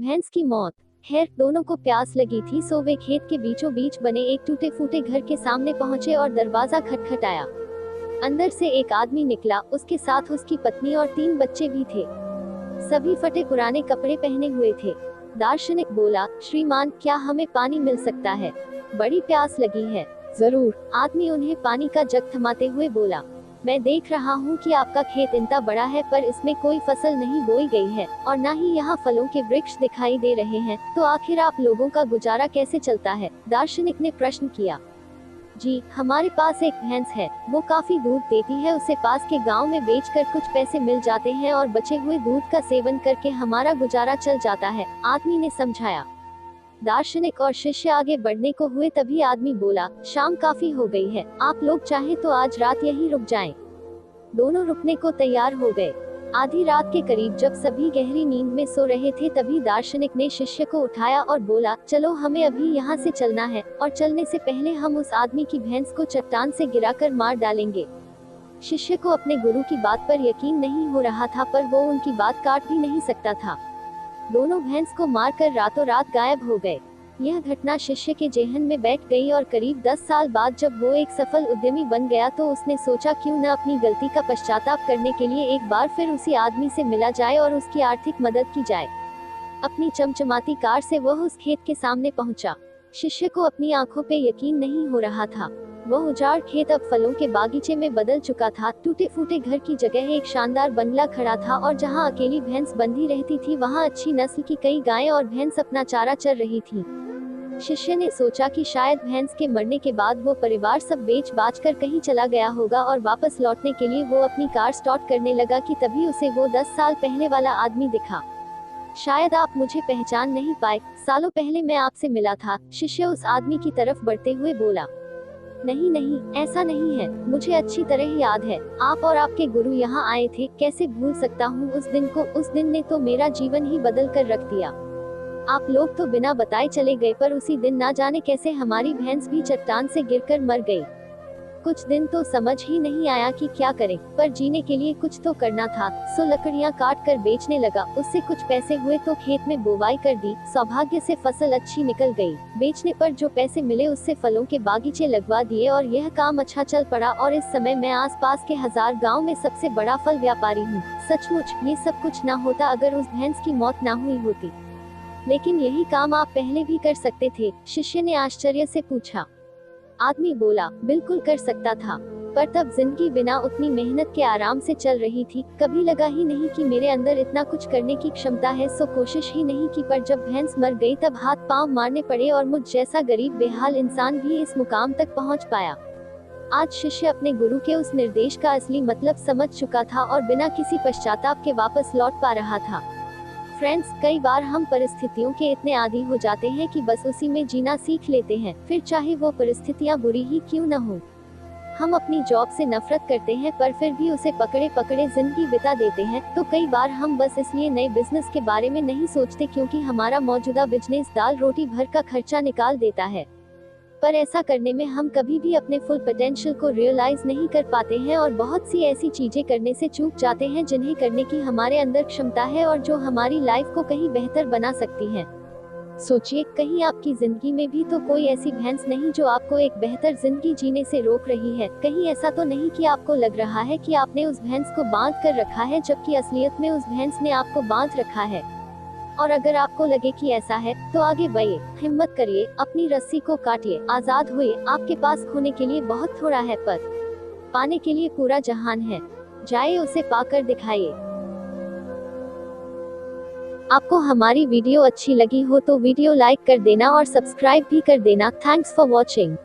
भैंस की मौत। खैर, दोनों को प्यास लगी थी, सो वे खेत के बीचों बीच बने एक टूटे फूटे घर के सामने पहुंचे और दरवाजा खटखटाया। अंदर से एक आदमी निकला, उसके साथ उसकी पत्नी और 3 बच्चे भी थे। सभी फटे पुराने कपड़े पहने हुए थे। दार्शनिक बोला, श्रीमान, क्या हमें पानी मिल सकता है? बड़ी प्यास लगी है। जरूर, आदमी उन्हें पानी का जग थमाते हुए बोला। मैं देख रहा हूँ कि आपका खेत इतना बड़ा है, पर इसमें कोई फसल नहीं बोई गई है और न ही यहाँ फलों के वृक्ष दिखाई दे रहे हैं, तो आखिर आप लोगों का गुजारा कैसे चलता है? दार्शनिक ने प्रश्न किया। जी, हमारे पास एक भैंस है, वो काफी दूध देती है, उसे पास के गांव में बेचकर कुछ पैसे मिल जाते हैं और बचे हुए दूध का सेवन करके हमारा गुजारा चल जाता है, आदमी ने समझाया। दार्शनिक और शिष्य आगे बढ़ने को हुए, तभी आदमी बोला, शाम काफी हो गई है, आप लोग चाहे तो आज रात यहीं रुक जाएं। दोनों रुकने को तैयार हो गए। आधी रात के करीब जब सभी गहरी नींद में सो रहे थे, तभी दार्शनिक ने शिष्य को उठाया और बोला, चलो हमें अभी यहाँ से चलना है और चलने से पहले हम उस आदमी की भैंस को चट्टान से गिराकर मार डालेंगे। शिष्य को अपने गुरु की बात पर यकीन नहीं हो रहा था, पर वो उनकी बात काट भी नहीं सकता था। दोनों भैंस को मारकर रातों रात गायब हो गए। यह घटना शिष्य के जेहन में बैठ गई और करीब 10 साल बाद जब वो एक सफल उद्यमी बन गया, तो उसने सोचा, क्यों न अपनी गलती का पश्चाताप करने के लिए एक बार फिर उसी आदमी से मिला जाए और उसकी आर्थिक मदद की जाए। अपनी चमचमाती कार से वह उस खेत के सामने पहुंचा। शिष्य को अपनी आंखों पे यकीन नहीं हो रहा था। वह उजाड़ खेत अब फलों के बागीचे में बदल चुका था। टूटे फूटे घर की जगह एक शानदार बंगला खड़ा था और जहां अकेली भैंस बंधी रहती थी, वहां अच्छी नस्ल की कई गायें और भैंस अपना चारा चर रही थी। शिष्य ने सोचा कि शायद भैंस के मरने के बाद वो परिवार सब बेच बाच कर कहीं चला गया होगा और वापस लौटने के लिए वो अपनी कार स्टार्ट करने लगा कि तभी उसे वो 10 साल पहले वाला आदमी दिखा। शायद आप मुझे पहचान नहीं पाए, सालों पहले मैं आपसे मिला था, शिष्य उस आदमी की तरफ बढ़ते हुए बोला। नहीं नहीं, ऐसा नहीं है, मुझे अच्छी तरह याद है, आप और आपके गुरु यहाँ आए थे, कैसे भूल सकता हूँ उस दिन को। उस दिन ने तो मेरा जीवन ही बदल कर रख दिया। आप लोग तो बिना बताए चले गए, पर उसी दिन ना जाने कैसे हमारी भैंस भी चट्टान से गिरकर मर गई। कुछ दिन तो समझ ही नहीं आया कि क्या करें, पर जीने के लिए कुछ तो करना था, सो लकड़ियां काट कर बेचने लगा। उससे कुछ पैसे हुए तो खेत में बोवाई कर दी। सौभाग्य से फसल अच्छी निकल गई। बेचने पर जो पैसे मिले उससे फलों के बागीचे लगवा दिए और यह काम अच्छा चल पड़ा और इस समय मैं आसपास के 1000 गाँव में सबसे बड़ा फल व्यापारी हूँ। सचमुच ये सब कुछ न होता अगर उस भैंस की मौत न हुई होती। लेकिन यही काम आप पहले भी कर सकते थे? शिष्य ने आश्चर्य से पूछा। आदमी बोला, बिल्कुल कर सकता था, पर तब जिंदगी बिना उतनी मेहनत के आराम से चल रही थी। कभी लगा ही नहीं कि मेरे अंदर इतना कुछ करने की क्षमता है, सो कोशिश ही नहीं की। पर जब भैंस मर गई तब हाथ पांव मारने पड़े और मुझ जैसा गरीब बेहाल इंसान भी इस मुकाम तक पहुंच पाया। आज शिष्य अपने गुरु के उस निर्देश का असली मतलब समझ चुका था और बिना किसी पश्चाताप के वापस लौट पा रहा था। फ्रेंड्स, कई बार हम परिस्थितियों के इतने आदी हो जाते हैं कि बस उसी में जीना सीख लेते हैं, फिर चाहे वो परिस्थितियां बुरी ही क्यों न हो। हम अपनी जॉब से नफरत करते हैं, पर फिर भी उसे पकड़े पकड़े जिंदगी बिता देते हैं। तो कई बार हम बस इसलिए नए बिजनेस के बारे में नहीं सोचते क्योंकि हमारा मौजूदा बिजनेस दाल रोटी भर का खर्चा निकाल देता है। पर ऐसा करने में हम कभी भी अपने फुल पोटेंशियल को रियलाइज नहीं कर पाते हैं और बहुत सी ऐसी चीजें करने से चूक जाते हैं जिन्हें करने की हमारे अंदर क्षमता है और जो हमारी लाइफ को कहीं बेहतर बना सकती हैं। सोचिए, कहीं आपकी जिंदगी में भी तो कोई ऐसी भैंस नहीं जो आपको एक बेहतर जिंदगी जीने से रोक रही है। कहीं ऐसा तो नहीं कि आपको लग रहा है कि आपने उस भैंस को बांध कर रखा है, जबकि असलियत में उस भैंस ने आपको बांध रखा है। और अगर आपको लगे कि ऐसा है, तो आगे बढ़िए, हिम्मत करिए, अपनी रस्सी को काटिए, आजाद हुए। आपके पास खोने के लिए बहुत थोड़ा है, पर पाने के लिए पूरा जहान है। जाइए, उसे पाकर दिखाइए। आपको हमारी वीडियो अच्छी लगी हो तो वीडियो लाइक कर देना और सब्सक्राइब भी कर देना। Thanks for watching.